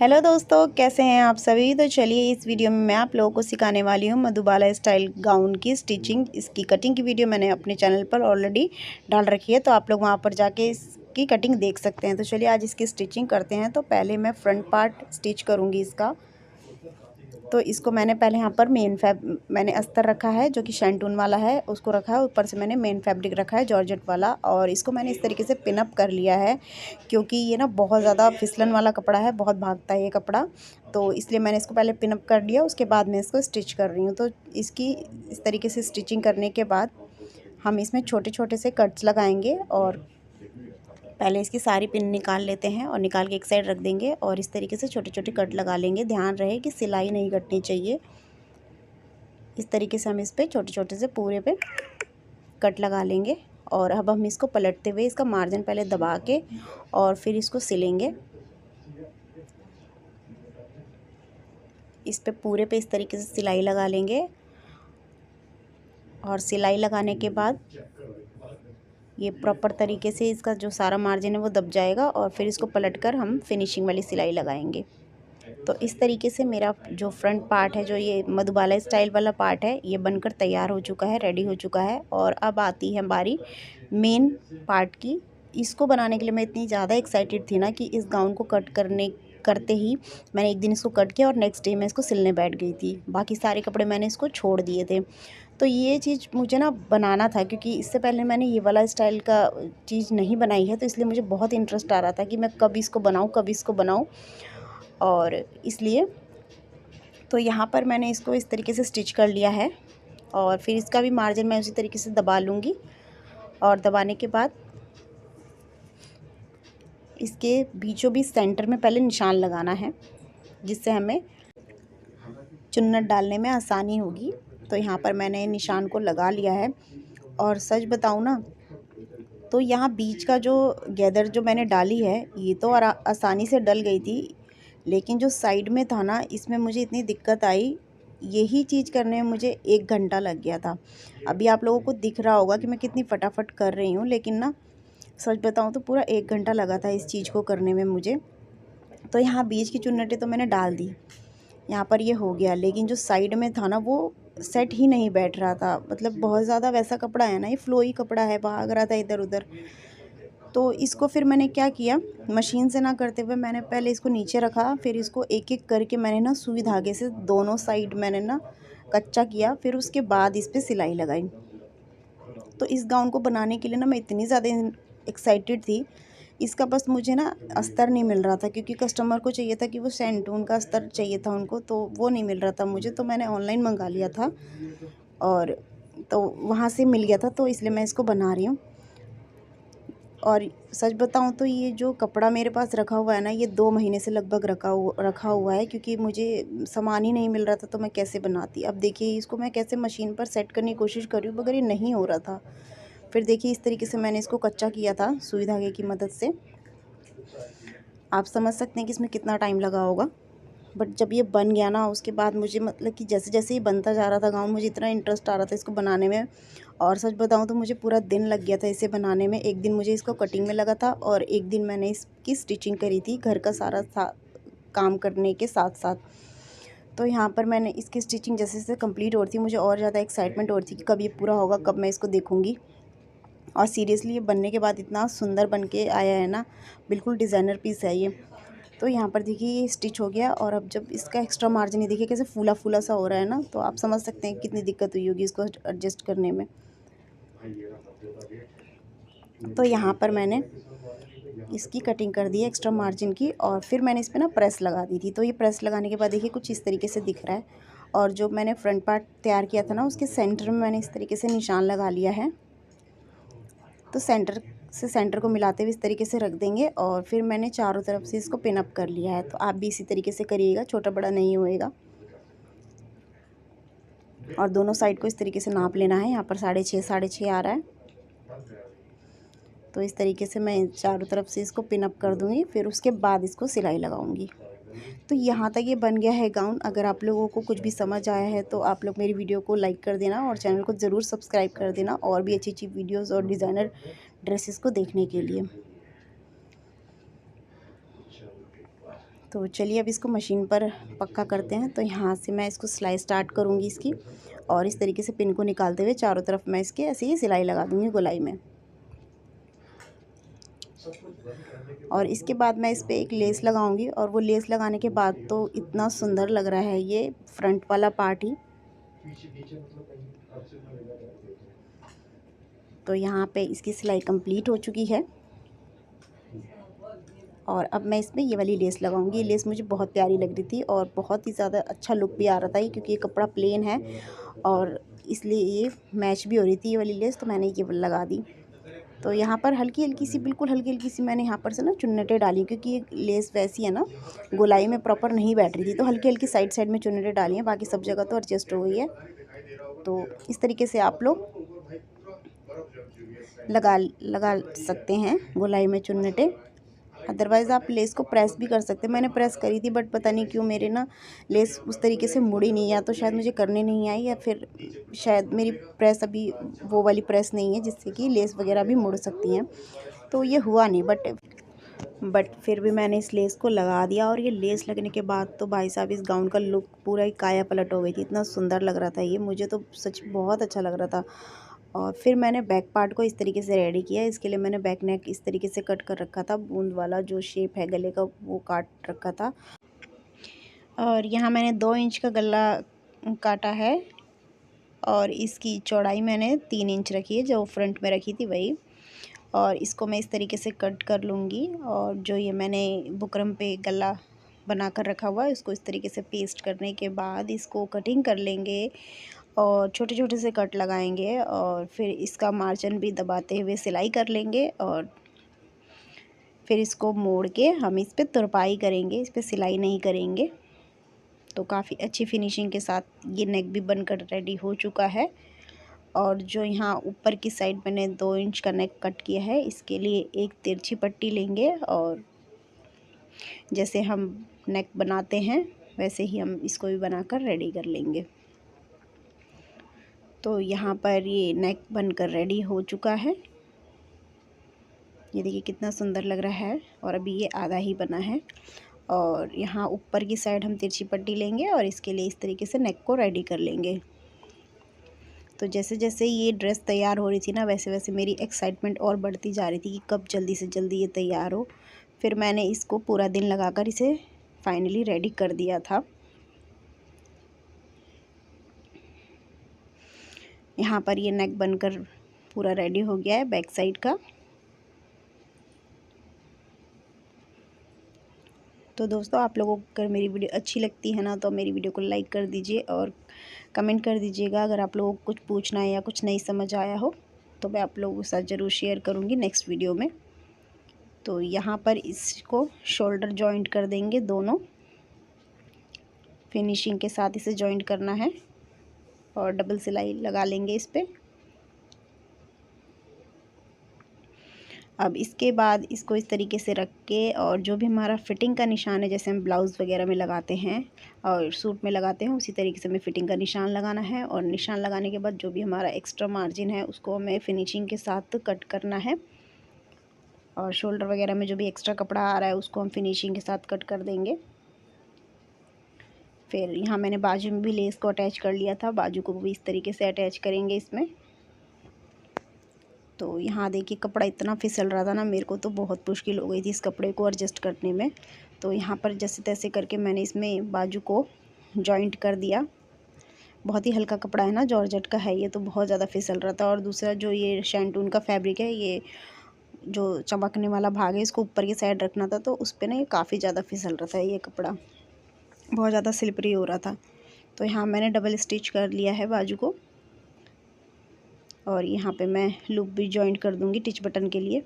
Hello दोस्तों, कैसे हैं आप सभी। तो चलिए इस वीडियो में मैं आप लोगों को सिखाने वाली हूँ मधुबाला स्टाइल गाउन की स्टिचिंग। इसकी कटिंग की वीडियो मैंने अपने चैनल पर ऑलरेडी डाल रखी है, तो आप लोग वहाँ पर जाके इसकी कटिंग देख सकते हैं। तो चलिए आज इसकी स्टिचिंग करते हैं। तो पहले मैं फ्रंट पार्ट स्टिच करूँगी इसका। तो इसको मैंने पहले यहाँ पर मैंने अस्तर रखा है जो कि शैंटून वाला है, उसको रखा है। ऊपर से मैंने मेन फैब्रिक रखा है जॉर्जेट वाला, और इसको मैंने इस तरीके से पिन अप कर लिया है क्योंकि ये ना बहुत ज़्यादा फिसलन वाला कपड़ा है, बहुत भागता है ये कपड़ा। तो इसलिए मैंने इसको पहले पिन अप कर लिया, उसके बाद मैं इसको स्टिच कर रही हूँ। तो इसकी इस तरीके से स्टिचिंग करने के बाद हम इसमें छोटे छोटे से कट्स लगाएंगे, और पहले इसकी सारी पिन निकाल लेते हैं और निकाल के एक साइड रख देंगे, और इस तरीके से छोटे छोटे कट लगा लेंगे। ध्यान रहे कि सिलाई नहीं कटनी चाहिए। इस तरीके से हम इस पे छोटे छोटे से पूरे पे कट लगा लेंगे, और अब हम इसको पलटते हुए इसका मार्जिन पहले दबा के और फिर इसको सिलेंगे। इस पे पूरे पे इस तरीके से सिलाई लगा लेंगे, और सिलाई लगाने के बाद ये प्रॉपर तरीके से इसका जो सारा मार्जिन है वो दब जाएगा, और फिर इसको पलटकर हम फिनिशिंग वाली सिलाई लगाएंगे। तो इस तरीके से मेरा जो फ्रंट पार्ट है, जो ये मधुबाला स्टाइल वाला पार्ट है, ये बनकर तैयार हो चुका है, रेडी हो चुका है। और अब आती है बारी मेन पार्ट की। इसको बनाने के लिए मैं इतनी ज़्यादा एक्साइटेड थी ना कि इस गाउन को करते ही मैंने एक दिन इसको कट किया और नेक्स्ट डे मैं इसको सिलने बैठ गई थी। बाकी सारे कपड़े मैंने इसको छोड़ दिए थे। तो ये चीज़ मुझे ना बनाना था, क्योंकि इससे पहले मैंने ये वाला स्टाइल का चीज़ नहीं बनाई है, तो इसलिए मुझे बहुत इंटरेस्ट आ रहा था कि मैं कब इसको बनाऊँ। और इसलिए तो यहाँ पर मैंने इसको इस तरीके से स्टिच कर लिया है, और फिर इसका भी मार्जिन मैं उसी तरीके से दबा लूँगी। और दबाने के बाद इसके बीचों बीच सेंटर में पहले निशान लगाना है, जिससे हमें चुन्नट डालने में आसानी होगी। तो यहाँ पर मैंने निशान को लगा लिया है, और सच बताऊँ ना तो यहाँ बीच का जो गैदर जो मैंने डाली है, ये तो आसानी से डल गई थी, लेकिन जो साइड में था ना, इसमें मुझे इतनी दिक्कत आई। यही चीज़ करने में मुझे 1 घंटा लग गया था। अभी आप लोगों को दिख रहा होगा कि मैं कितनी फटाफट कर रही हूँ, लेकिन ना सच बताऊँ तो पूरा 1 घंटा लगा था इस चीज़ को करने में मुझे। तो यहाँ बीच की चुन्नटें तो मैंने डाल दी, यहाँ पर ये हो गया, लेकिन जो साइड में था ना वो सेट ही नहीं बैठ रहा था। मतलब बहुत ज़्यादा वैसा कपड़ा है ना, ये फ्लोई कपड़ा है, भाग रहा था इधर उधर। तो इसको फिर मैंने क्या किया, मशीन से ना करते हुए मैंने पहले इसको नीचे रखा, फिर इसको एक एक करके मैंने ना सुई धागे से दोनों साइड मैंने ना कच्चा किया, फिर उसके बाद इस पर सिलाई लगाई। तो इस गाउन को बनाने के लिए ना मैं इतनी ज़्यादा एक्साइटेड थी। इसका बस मुझे ना अस्तर नहीं मिल रहा था, क्योंकि कस्टमर को चाहिए था कि वो शैंटून का अस्तर चाहिए था उनको, तो वो नहीं मिल रहा था मुझे। तो मैंने ऑनलाइन मंगा लिया था, और तो वहाँ से मिल गया था, तो इसलिए मैं इसको बना रही हूँ। और सच बताऊँ तो ये जो कपड़ा मेरे पास रखा हुआ है ना, ये 2 महीने से लगभग रखा हुआ है, क्योंकि मुझे सामान ही नहीं मिल रहा था, तो मैं कैसे बनाती। अब देखिए इसको मैं कैसे मशीन पर सेट करने की कोशिश कर रही हूँ, मगर ये नहीं हो रहा था। फिर देखिए इस तरीके से मैंने इसको कच्चा किया था सुई धागे की मदद से। आप समझ सकते हैं कि इसमें कितना टाइम लगा होगा। बट जब ये बन गया ना, उसके बाद मुझे मतलब कि जैसे जैसे ये बनता जा रहा था गाउन, मुझे इतना इंटरेस्ट आ रहा था इसको बनाने में। और सच बताऊं तो मुझे पूरा दिन लग गया था इसे बनाने में। एक दिन मुझे इसको कटिंग में लगा था, और एक दिन मैंने इसकी स्टिचिंग करी थी घर का सारा काम करने के साथ साथ। तो यहाँ पर मैंने इसकी स्टिचिंग जैसे जैसे कंप्लीट हो रही थी, मुझे और ज़्यादा एक्साइटमेंट हो रही थी कि कब ये पूरा होगा, कब मैं इसको देखूँगी। और सीरियसली ये बनने के बाद इतना सुंदर बन के आया है ना, बिल्कुल डिज़ाइनर पीस है ये। तो यहाँ पर देखिए ये स्टिच हो गया, और अब जब इसका एक्स्ट्रा मार्जिन, ये देखिए कैसे फूला फूला सा हो रहा है ना, तो आप समझ सकते हैं कितनी दिक्कत हुई होगी इसको एडजस्ट करने में। तो यहाँ पर मैंने इसकी कटिंग कर दी है एक्स्ट्रा मार्जिन की, और फिर मैंने इस पर ना प्रेस लगा दी थी। तो ये प्रेस लगाने के बाद देखिए कुछ इस तरीके से दिख रहा है। और जो मैंने फ्रंट पार्ट तैयार किया था ना, उसके सेंटर में मैंने इस तरीके से निशान लगा लिया है। तो सेंटर को मिलाते हुए इस तरीके से रख देंगे, और फिर मैंने चारों तरफ से इसको पिन अप कर लिया है। तो आप भी इसी तरीके से करिएगा, छोटा बड़ा नहीं होएगा। और दोनों साइड को इस तरीके से नाप लेना है। यहाँ पर 6.5 आ रहा है। तो इस तरीके से मैं चारों तरफ से इसको पिन अप कर दूँगी, फिर उसके बाद इसको सिलाई लगाऊंगी। तो यहाँ तक ये बन गया है गाउन। अगर आप लोगों को कुछ भी समझ आया है तो आप लोग मेरी वीडियो को लाइक कर देना, और चैनल को ज़रूर सब्सक्राइब कर देना, और भी अच्छी अच्छी वीडियोज़ और डिज़ाइनर ड्रेसेस को देखने के लिए। तो चलिए अब इसको मशीन पर पक्का करते हैं। तो यहाँ से मैं इसको सिलाई स्टार्ट करूँगी इसकी, और इस तरीके से पिन को निकालते हुए चारों तरफ मैं इसके ऐसे ही सिलाई लगा दूँगी गोलाई में। और इसके बाद मैं इस पर एक लेस लगाऊंगी, और वो लेस लगाने के बाद तो इतना सुंदर लग रहा है ये फ्रंट वाला पार्ट ही। तो यहाँ पे इसकी सिलाई कंप्लीट हो चुकी है, और अब मैं इसमें ये वाली लेस लगाऊंगी। ये लेस मुझे बहुत प्यारी लग रही थी और बहुत ही ज़्यादा अच्छा लुक भी आ रहा था, क्योंकि ये कपड़ा प्लेन है और इसलिए ये मैच भी हो रही थी ये वाली लेस, तो मैंने ये लगा दी। तो यहाँ पर हल्की हल्की सी, बिल्कुल हल्की हल्की सी मैंने यहाँ पर से ना चुन्नटें डाली, क्योंकि ये लेस वैसी है ना, गोलाई में प्रॉपर नहीं बैठ रही थी, तो हल्की हल्की साइड साइड में चुन्नटें डाली हैं, बाकी सब जगह तो एडजस्ट हो गई है। तो इस तरीके से आप लोग लगा सकते हैं गोलाई में चुन्नटें। अदरवाइज़ आप लेस को प्रेस भी कर सकते हैं। मैंने प्रेस करी थी, बट पता नहीं क्यों मेरे ना लेस उस तरीके से मुड़ी नहीं, या तो शायद मुझे करने नहीं आई, या फिर शायद मेरी प्रेस अभी वो वाली प्रेस नहीं है जिससे कि लेस वगैरह भी मुड़ सकती हैं, तो ये हुआ नहीं। बट फिर भी मैंने इस लेस को लगा दिया, और ये लेस लगने के बाद तो भाई साहब इस गाउन का लुक पूरा ही काया पलट हो गई थी। इतना सुंदर लग रहा था ये, मुझे तो सच बहुत अच्छा लग रहा था। और फिर मैंने बैक पार्ट को इस तरीके से रेडी किया। इसके लिए मैंने बैक नेक इस तरीके से कट कर रखा था, बूंद वाला जो शेप है गले का वो काट रखा था। और यहाँ मैंने 2 इंच का गला काटा है, और इसकी चौड़ाई मैंने 3 इंच रखी है, जो फ्रंट में रखी थी वही। और इसको मैं इस तरीके से कट कर लूँगी, और जो ये मैंने बुकरम पे गला बना कर रखा हुआ है इसको इस तरीके से पेस्ट करने के बाद इसको कटिंग कर लेंगे, और छोटे छोटे से कट लगाएंगे, और फिर इसका मार्जिन भी दबाते हुए सिलाई कर लेंगे, और फिर इसको मोड़ के हम इस पर तुरपाई करेंगे, इस पर सिलाई नहीं करेंगे। तो काफ़ी अच्छी फिनिशिंग के साथ ये नेक भी बनकर रेडी हो चुका है। और जो यहाँ ऊपर की साइड मैंने 2 इंच का नेक कट किया है, इसके लिए एक तिरछी पट्टी लेंगे, और जैसे हम नेक बनाते हैं वैसे ही हम इसको भी बनाकर रेडी कर लेंगे। तो यहाँ पर ये नेक बनकर रेडी हो चुका है। ये देखिए कितना सुंदर लग रहा है, और अभी ये आधा ही बना है। और यहाँ ऊपर की साइड हम तिरछी पट्टी लेंगे, और इसके लिए इस तरीके से नेक को रेडी कर लेंगे। तो जैसे जैसे ये ड्रेस तैयार हो रही थी ना, वैसे वैसे मेरी एक्साइटमेंट और बढ़ती जा रही थी कि कब जल्दी से जल्दी ये तैयार हो। फिर मैंने इसको पूरा दिन लगाकर इसे फाइनली रेडी कर दिया था। यहाँ पर ये नेक बनकर पूरा रेडी हो गया है बैक साइड का। तो दोस्तों, आप लोगों को अगर मेरी वीडियो अच्छी लगती है ना, तो मेरी वीडियो को लाइक कर दीजिए और कमेंट कर दीजिएगा। अगर आप लोगों को कुछ पूछना है या कुछ नहीं समझ आया हो, तो मैं आप लोगों के साथ ज़रूर शेयर करूँगी नेक्स्ट वीडियो में। तो यहाँ पर इसको शोल्डर जॉइंट कर देंगे, दोनों फिनिशिंग के साथ इसे जॉइंट करना है, और डबल सिलाई लगा लेंगे इस पर। अब इसके बाद इसको इस तरीके से रख के, और जो भी हमारा फिटिंग का निशान है, जैसे हम ब्लाउज़ वगैरह में लगाते हैं और सूट में लगाते हैं, उसी तरीके से हमें फिटिंग का निशान लगाना है। और निशान लगाने के बाद जो भी हमारा एक्स्ट्रा मार्जिन है उसको हमें फिनिशिंग के साथ कट करना है, और शोल्डर वगैरह में जो भी एक्स्ट्रा कपड़ा आ रहा है उसको हम फिनिशिंग के साथ कट कर देंगे। फिर यहाँ मैंने बाजू में भी लेस को अटैच कर लिया था, बाजू को भी इस तरीके से अटैच करेंगे इसमें। तो यहाँ देखिए कपड़ा इतना फिसल रहा था ना, मेरे को तो बहुत मुश्किल हो गई थी इस कपड़े को एडजस्ट करने में। तो यहाँ पर जैसे तैसे करके मैंने इसमें बाजू को जॉइंट कर दिया। बहुत ही हल्का कपड़ा है ना, जॉर्जेट का है ये, तो बहुत ज़्यादा फिसल रहा था। और दूसरा जो ये शैंटून का फैब्रिक है, ये जो चमकने वाला भाग है, इसको ऊपर की साइड रखना था, तो उस पर ना ये काफ़ी ज़्यादा फिसल रहा था, ये कपड़ा बहुत ज़्यादा स्लिपरी हो रहा था। तो यहाँ मैंने डबल स्टिच कर लिया है बाजू को, और यहाँ पे मैं लूप भी जॉइंट कर दूँगी टिच बटन के लिए।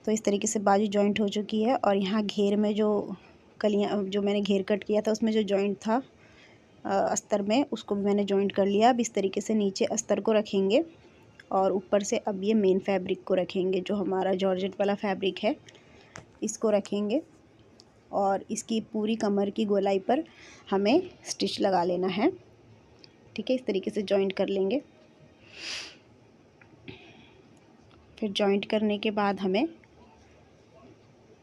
तो इस तरीके से बाजू जॉइंट हो चुकी है। और यहाँ घेर में जो कलियाँ, जो मैंने घेर कट किया था, उसमें जो जॉइंट था अस्तर में, उसको भी मैंने जॉइंट कर लिया। अब इस तरीके से नीचे अस्तर को रखेंगे, और ऊपर से अब ये मेन फैब्रिक को रखेंगे, जो हमारा जॉर्जेट वाला फैब्रिक है, इसको रखेंगे। और इसकी पूरी कमर की गोलाई पर हमें स्टिच लगा लेना है। ठीक है, इस तरीके से जॉइंट कर लेंगे। फिर जॉइंट करने के बाद हमें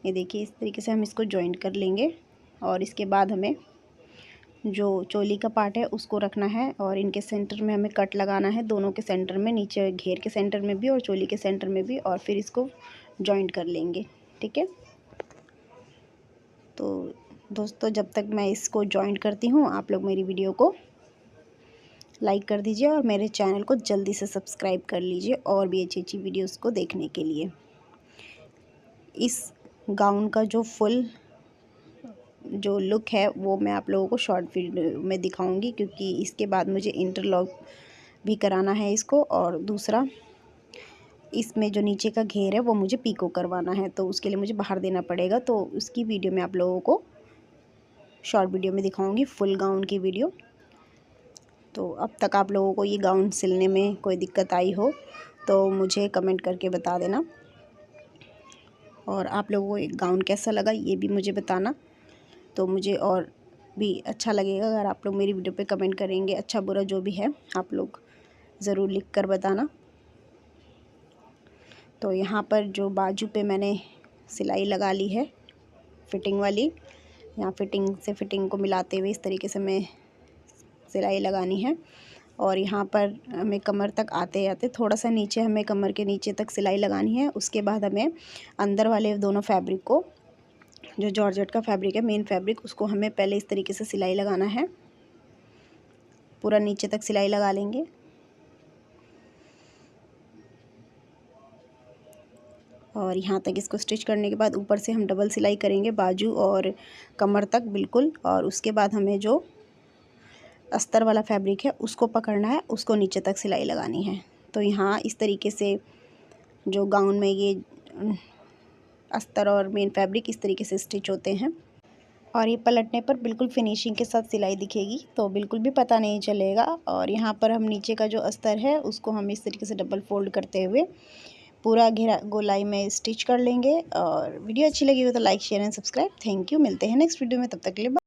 ये देखिए इस तरीके से हम इसको जॉइंट कर लेंगे। और इसके बाद हमें जो चोली का पार्ट है उसको रखना है और इनके सेंटर में हमें कट लगाना है, दोनों के सेंटर में, नीचे घेर के सेंटर में भी और चोली के सेंटर में भी, और फिर इसको जॉइंट कर लेंगे। ठीक है, तो दोस्तों जब तक मैं इसको जॉइंट करती हूँ आप लोग मेरी वीडियो को लाइक कर दीजिए और मेरे चैनल को जल्दी से सब्सक्राइब कर लीजिए और भी अच्छी अच्छी वीडियोस को देखने के लिए। इस गाउन का जो फुल जो लुक है वो मैं आप लोगों को शॉर्ट वीडियो में दिखाऊंगी, क्योंकि इसके बाद मुझे इंटरलॉक भी कराना है इसको, और दूसरा इसमें जो नीचे का घेर है वो मुझे पीको करवाना है, तो उसके लिए मुझे बाहर देना पड़ेगा। तो उसकी वीडियो मैं आप लोगों को शॉर्ट वीडियो में दिखाऊंगी, फुल गाउन की वीडियो। तो अब तक आप लोगों को ये गाउन सिलने में कोई दिक्कत आई हो तो मुझे कमेंट करके बता देना, और आप लोगों को एक गाउन कैसा लगा ये भी मुझे बताना, तो मुझे और भी अच्छा लगेगा अगर आप लोग मेरी वीडियो पे कमेंट करेंगे। अच्छा बुरा जो भी है आप लोग ज़रूर लिख कर बताना। तो यहाँ पर जो बाजू पे मैंने सिलाई लगा ली है फिटिंग वाली, यहाँ फिटिंग से फिटिंग को मिलाते हुए इस तरीके से मैं सिलाई लगानी है। और यहाँ पर हमें कमर तक आते आते थोड़ा सा नीचे हमें कमर के नीचे तक सिलाई लगानी है। उसके बाद हमें अंदर वाले दोनों फैब्रिक को, जो जॉर्जेट का फैब्रिक है मेन फैब्रिक, उसको हमें पहले इस तरीके से सिलाई लगाना है, पूरा नीचे तक सिलाई लगा लेंगे। और यहाँ तक इसको स्टिच करने के बाद ऊपर से हम डबल सिलाई करेंगे बाजू और कमर तक बिल्कुल। और उसके बाद हमें जो अस्तर वाला फैब्रिक है उसको पकड़ना है, उसको नीचे तक सिलाई लगानी है। तो यहाँ इस तरीके से जो गाउन में ये अस्तर और मेन फैब्रिक इस तरीके से स्टिच होते हैं, और ये पलटने पर बिल्कुल फिनिशिंग के साथ सिलाई दिखेगी, तो बिल्कुल भी पता नहीं चलेगा। और यहाँ पर हम नीचे का जो अस्तर है उसको हम इस तरीके से डबल फोल्ड करते हुए पूरा घेरा गोलाई में स्टिच कर लेंगे। और वीडियो अच्छी लगी हो तो like share and subscribe. Thank you, मिलते हैं नेक्स्ट वीडियो में, तब तक के लिए।